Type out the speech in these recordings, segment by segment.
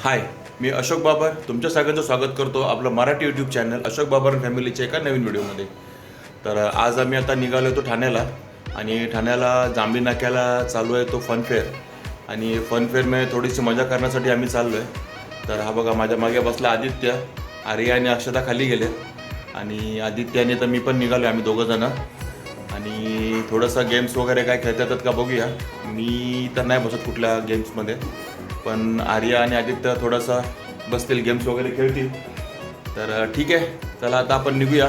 हाय, मी अशोक बाबर तुमच्या सगळ्यांचं स्वागत करतो आपलं मराठी यूट्यूब चॅनल अशोक बाबर फॅमिलीच्या एका नवीन व्हिडिओमध्ये. तर आज आम्ही आता निघालो होतो ठाण्याला आणि ठाण्याला जांभी नाक्याला चालू आहे तो फनफेअर आणि फनफेअरमध्ये थोडीशी मजा करण्यासाठी आम्ही चाललो आहे. तर हा बघा माझ्या मागे बसला आदित्य, आर्या आणि अक्षता खाली गेले आणि आदित्याने तर मी पण निघालो आम्ही दोघंजणं आणि थोडंसं गेम्स वगैरे काय खेळता येतात का बघूया. मी तर नाही बसत कुठल्या गेम्समध्ये, पण आर्या आणि आदित्य थोडंसं बसतील गेम्स वगैरे खेळतील. तर ठीक आहे, चला आता आपण निघूया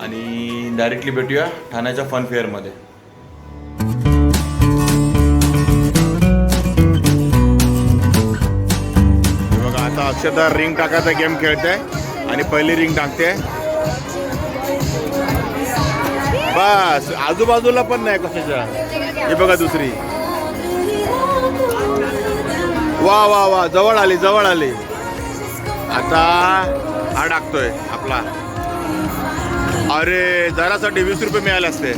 आणि डायरेक्टली भेटूया ठाण्याच्या फन फेअरमध्ये. बघा आता अक्षता रिंग टाकायचा गेम खेळते आणि पहिली रिंग टाकते. बस आजूबाजूला पण नाही कशाच्या. हे बघा दुसरी. वा वा वा, जवळ आली जवळ आली. आता हा टाकतोय आपला. अरे जरासाठी 20 रुपये मिळाले असते.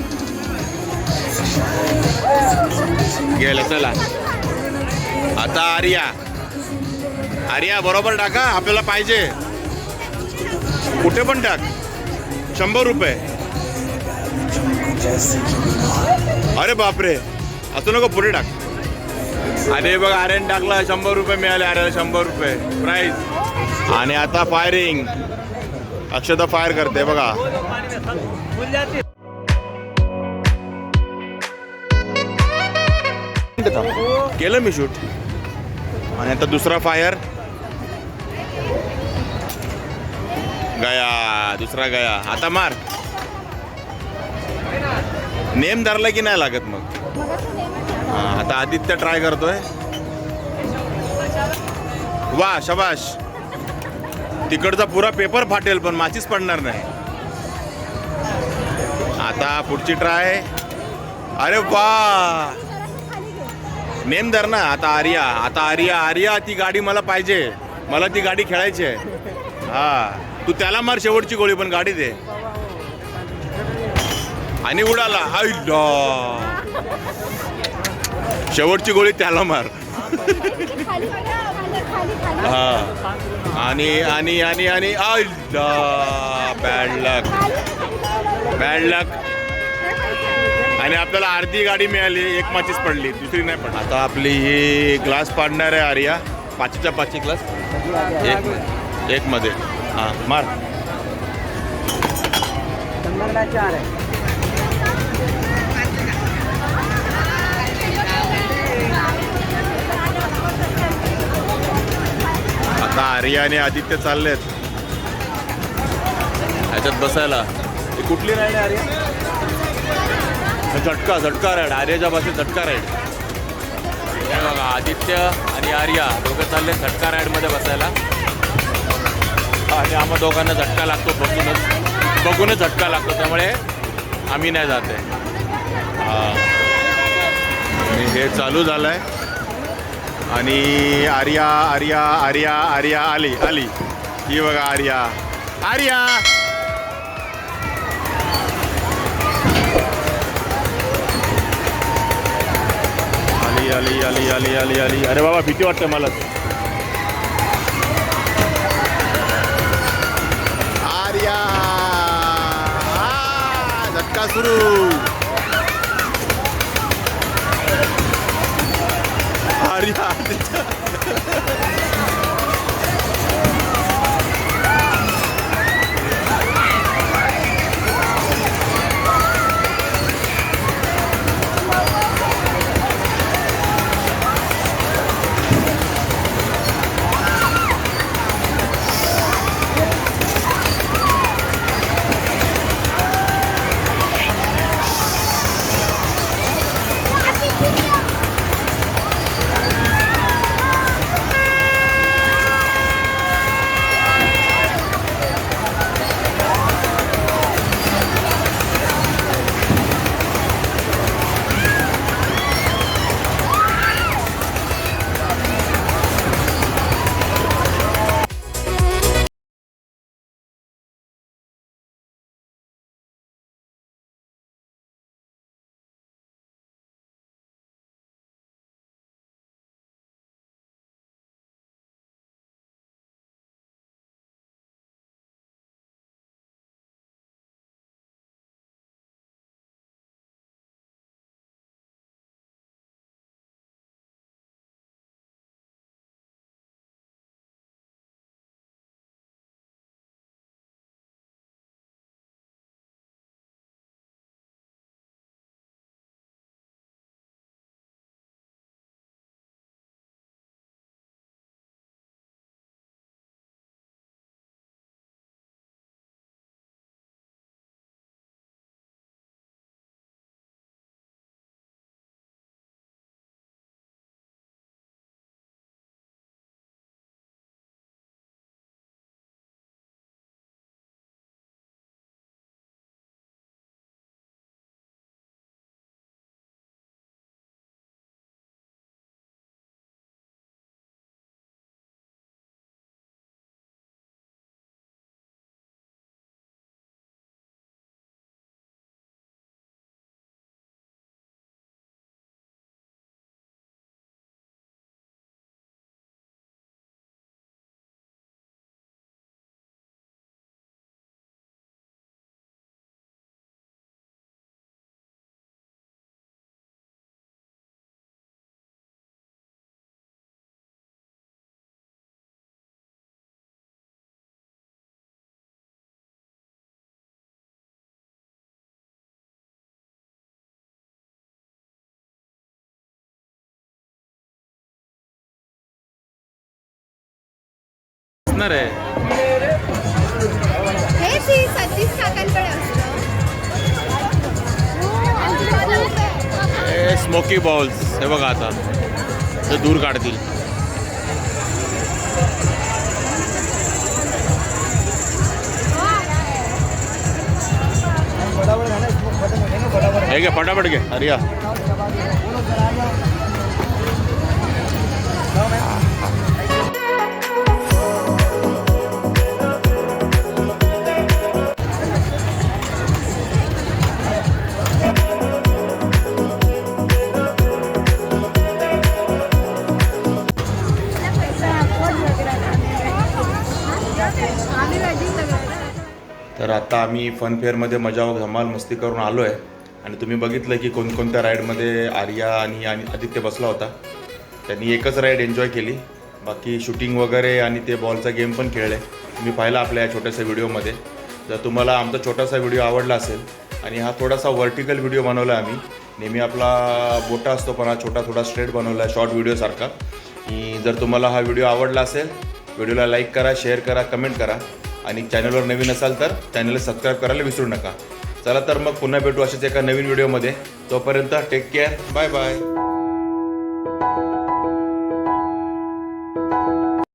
गेलं. चला आता आर्या. आर्या बरोबर टाका, आपल्याला पाहिजे. कुठे पण टाक. 100 रुपये. अरे बापरे, असं नको, पुढे टाक. अरे बघ आर्यन टाकला, 100 रुपये मिळाले आर्याला. 100 रुपये प्राईज. आणि आता फायरिंग. अक्षता फायर करते बघा. केलं मी शूट. आणि आता दुसरा फायर गया. दुसरा गया. आता मार. नेम धरला की नाही लागत मग. आता आदित्य ट्राय करतोय. वा शबाश. तिकडचा पुरा पेपर फाटेल पण माचीच पडणार नाही. आता पुढची ट्राय. अरे वा, नेम धर ना. आता आर्या. आता आर्या. आर्या ती गाडी मला पाहिजे. मला ती गाडी खेळायची आहे. हा, तू त्याला मार शेवटची गोळी, पण गाडी दे. आणि उडाला. शेवटची गोळी त्याला मार. हा, आणि आणि आणि आणि बॅड लक. बॅड लक. आणि आपल्याला अर्धी गाडी मिळाली, एक माचीच पडली, दुसरी नाही पडली. आता आपली ही ग्लास पाडणार आहे आर्या. 5च्या 5 ग्लास एक मध्ये. हा मार. आता आर्या आणि आदित्य चाललेत ह्याच्यात बसायला. ही कुठली राईड आहे आर्या? झटका राईड. आर्याच्या भाषेत झटका राईड. हे बघा आदित्य आणि आर्या दोघं चालले झटका राईडमध्ये बसायला. आणि आम्हा दोघांना झटका लागतो. बघूनच झटका लागतो, त्यामुळे आम्ही नाही जाते. आणि हे चालू झालं आहे. आणि आर्या आर्या आर्या आर्या आली. ही बघा आर्या. आर्या आली. अरे बाबा भीती वाटते मला. आर्या. झटका सुरू. आर्या. असणार आहे. हे ती सतीश काकांकडे असतं. हे स्मोकी बॉल्स हे बघा आता ते दूर काढतील. हे घे फटाफट घे अरिया. तर आता आम्ही फनफेअरमध्ये मजा धमाल मस्ती करून आलो आहे आणि तुम्ही बघितलं की कोणकोणत्या राईडमध्ये आर्या आणि आदित्य बसला होता. त्यांनी एकच राईड एन्जॉय केली, बाकी शूटिंग वगैरे आणि ते बॉलचा गेम पण खेळले. तुम्ही पाहिला आपल्या या छोट्याशा व्हिडिओमध्ये. जर तुम्हाला आमचा छोटासा व्हिडिओ आवडला असेल आणि हा थोडासा व्हर्टिकल व्हिडिओ बनवला आहे आम्ही, नेहमी आपला मोठा असतो पण हा छोटा थोडा स्ट्रेट बनवला आहे शॉर्ट व्हिडिओसारखा. आणि जर तुम्हाला हा व्हिडिओ आवडला असेल व्हिडिओला लाईक करा, शेअर करा, कमेंट करा आणि चॅनलवर नवीन असाल तर चॅनलला सबस्क्राईब करायला विसरू नका. चला तर मग पुन्हा भेटू अशाच एका नवीन व्हिडिओमध्ये. तोपर्यंत टेक केअर, बाय बाय.